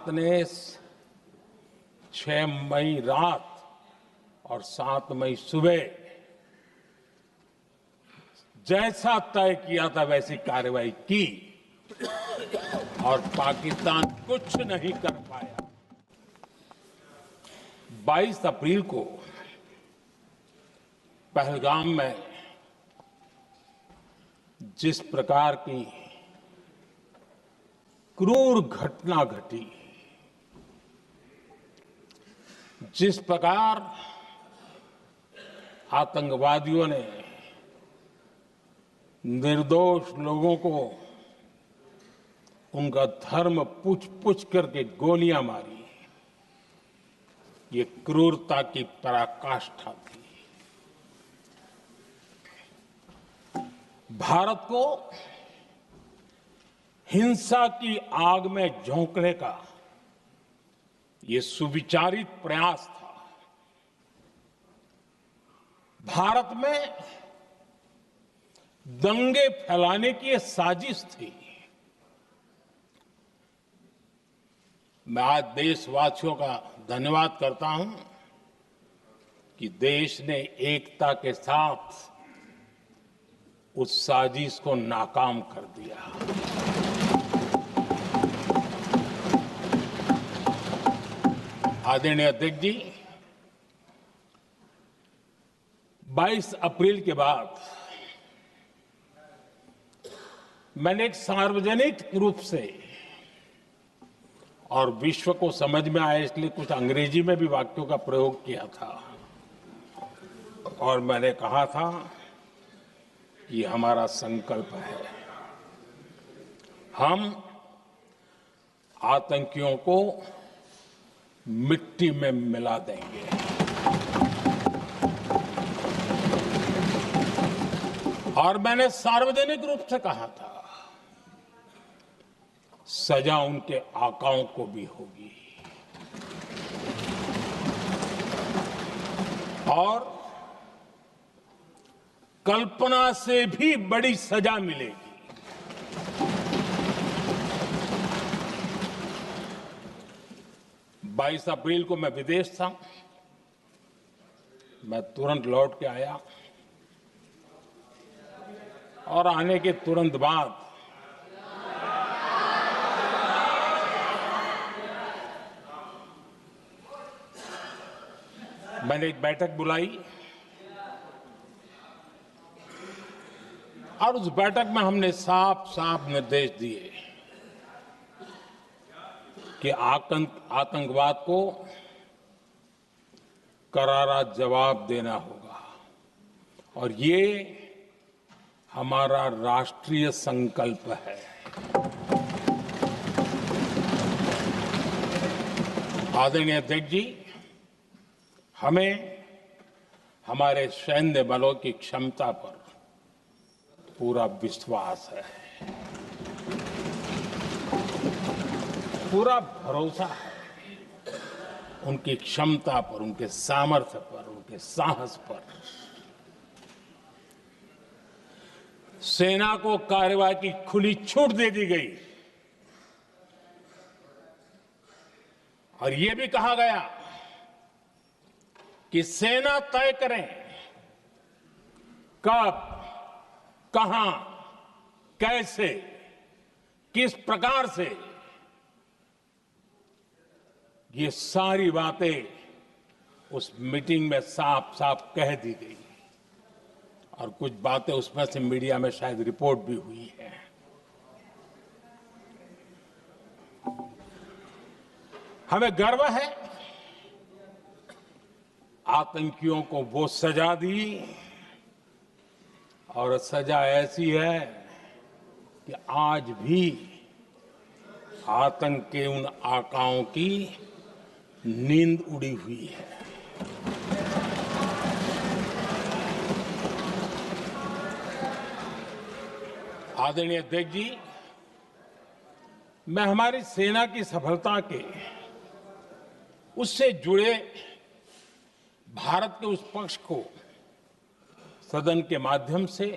भारत ने 6 मई रात और 7 मई सुबह जैसा तय किया था वैसी कार्रवाई की और पाकिस्तान कुछ नहीं कर पाया। 22 अप्रैल को पहलगाम में जिस प्रकार की क्रूर घटना घटी, जिस प्रकार आतंकवादियों ने निर्दोष लोगों को उनका धर्म पूछ करके गोलियां मारी, ये क्रूरता की पराकाष्ठा थी। भारत को हिंसा की आग में झोंकने का ये सुविचारित प्रयास था। भारत में दंगे फैलाने की ये साजिश थी। मैं आज देशवासियों का धन्यवाद करता हूं कि देश ने एकता के साथ उस साजिश को नाकाम कर दिया। आदरणीय अध्यक्ष जी, 22 अप्रैल के बाद मैंने एक सार्वजनिक रूप से और विश्व को समझ में आए इसलिए कुछ अंग्रेजी में भी वाक्यों का प्रयोग किया था और मैंने कहा था कि हमारा संकल्प है, हम आतंकियों को मिट्टी में मिला देंगे। और मैंने सार्वजनिक रूप से कहा था, सजा उनके आकाओं को भी होगी और कल्पना से भी बड़ी सजा मिलेगी। बाईस अप्रैल को मैं विदेश था, मैं तुरंत लौट के आया और आने के तुरंत बाद मैंने एक बैठक बुलाई और उस बैठक में हमने साफ साफ निर्देश दिए कि आतंकवाद को करारा जवाब देना होगा और ये हमारा राष्ट्रीय संकल्प है। आदरणीय अध्यक्ष जी, हमें हमारे सैन्य बलों की क्षमता पर पूरा विश्वास है, पूरा भरोसा है उनकी क्षमता पर, उनके सामर्थ्य पर, उनके साहस पर। सेना को कार्रवाई की खुली छूट दे दी गई और यह भी कहा गया कि सेना तय करें कब, कहां, कैसे, किस प्रकार से। ये सारी बातें उस मीटिंग में साफ साफ कह दी गई और कुछ बातें उसमें से मीडिया में शायद रिपोर्ट भी हुई है। हमें गर्व है आतंकियों को वो सजा दी और सजा ऐसी है कि आज भी आतंक के उन आकाओं की नींद उड़ी हुई है। आदरणीय अध्यक्ष जी, मैं हमारी सेना की सफलता के उससे जुड़े भारत के उस पक्ष को सदन के माध्यम से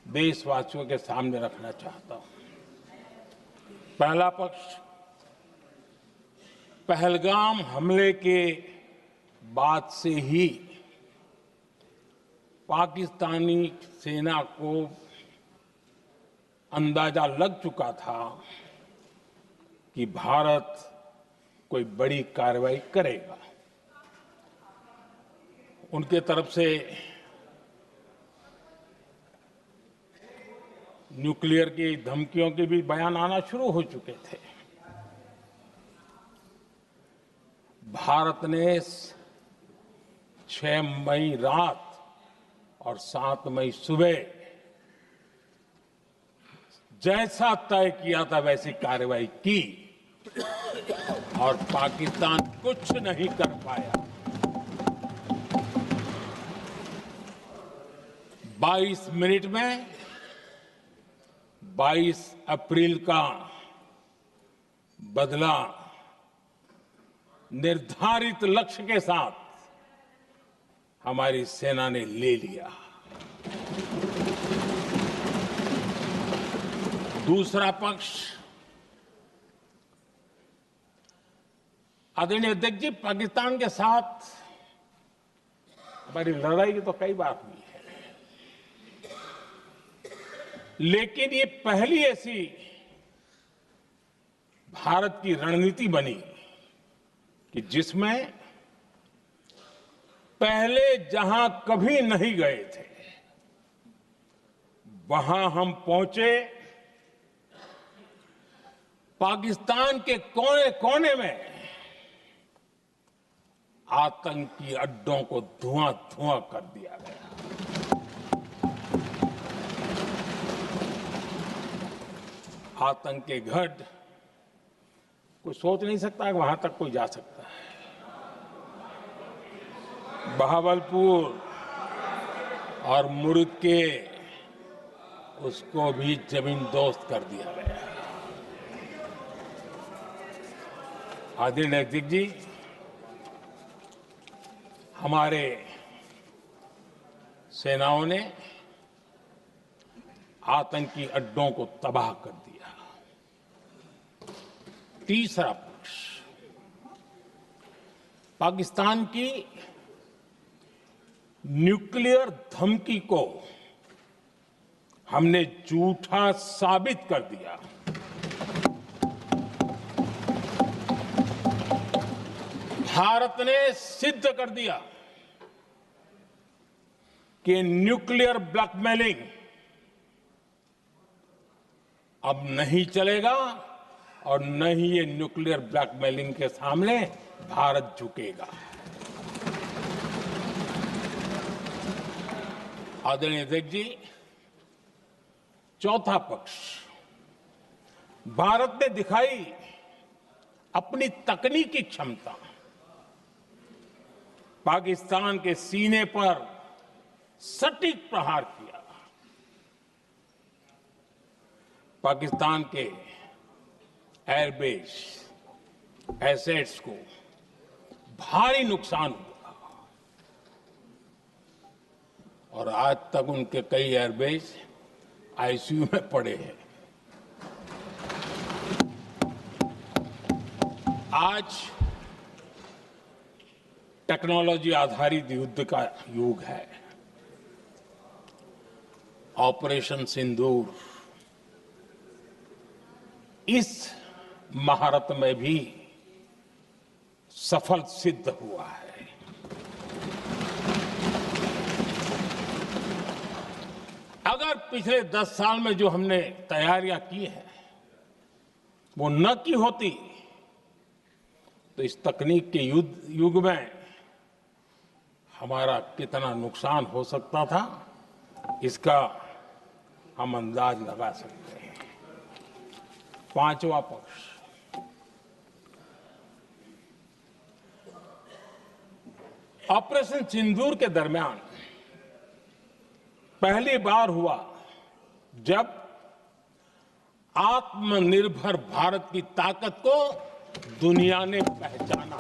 देशवासियों के सामने रखना चाहता हूं। पहला पक्ष पहलगाम हमले के बाद से ही पाकिस्तानी सेना को अंदाजा लग चुका था कि भारत कोई बड़ी कार्रवाई करेगा। उनके तरफ से न्यूक्लियर की धमकियों के भी बयान आना शुरू हो चुके थे। भारत ने 6 मई रात और 7 मई सुबह जैसा तय किया था वैसी कार्रवाई की और पाकिस्तान कुछ नहीं कर पाया। 22 मिनट में 22 अप्रैल का बदला निर्धारित लक्ष्य के साथ हमारी सेना ने ले लिया। दूसरा पक्ष, आदरणीय अध्यक्ष जी, पाकिस्तान के साथ हमारी लड़ाई की तो कई बार हुई है, लेकिन ये पहली ऐसी भारत की रणनीति बनी कि जिसमें पहले जहां कभी नहीं गए थे वहां हम पहुंचे। पाकिस्तान के कोने कोने में आतंकी अड्डों को धुआं धुआं कर दिया गया। आतंक के गढ़ कोई सोच नहीं सकता कि वहां तक कोई जा सकता है। बहावलपुर और मुर्ग के उसको भी जमीन दोस्त कर दिया गया। आदरणीय अध्यक्ष जी, हमारे सेनाओं ने आतंकी अड्डों को तबाह कर दिया। तीसरा पक्ष, पाकिस्तान की न्यूक्लियर धमकी को हमने झूठा साबित कर दिया। भारत ने सिद्ध कर दिया कि न्यूक्लियर ब्लैकमेलिंग अब नहीं चलेगा और न ही ये न्यूक्लियर ब्लैकमेलिंग के सामने भारत झुकेगा। आदरणीय अध्यक्ष जी, चौथा पक्ष, भारत ने दिखाई अपनी तकनीकी क्षमता। पाकिस्तान के सीने पर सटीक प्रहार किया। पाकिस्तान के एयरबेस एसेट्स को भारी नुकसान हुआ और आज तक उनके कई एयरबेस आईसीयू में पड़े हैं। आज टेक्नोलॉजी आधारित युद्ध का युग है। ऑपरेशन सिंदूर इस महारत में भी सफल सिद्ध हुआ है। अगर पिछले 10 साल में जो हमने तैयारियां की हैं वो न की होती तो इस तकनीक के युग में हमारा कितना नुकसान हो सकता था, इसका हम अंदाज लगा सकते हैं। पांचवा पक्ष, ऑपरेशन सिंदूर के दरमियान पहली बार हुआ जब आत्मनिर्भर भारत की ताकत को दुनिया ने पहचाना।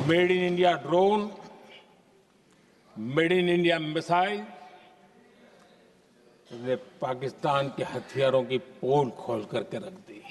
Made in India drone, made in India missile ने पाकिस्तान के हथियारों की पोल खोल करके रख दी।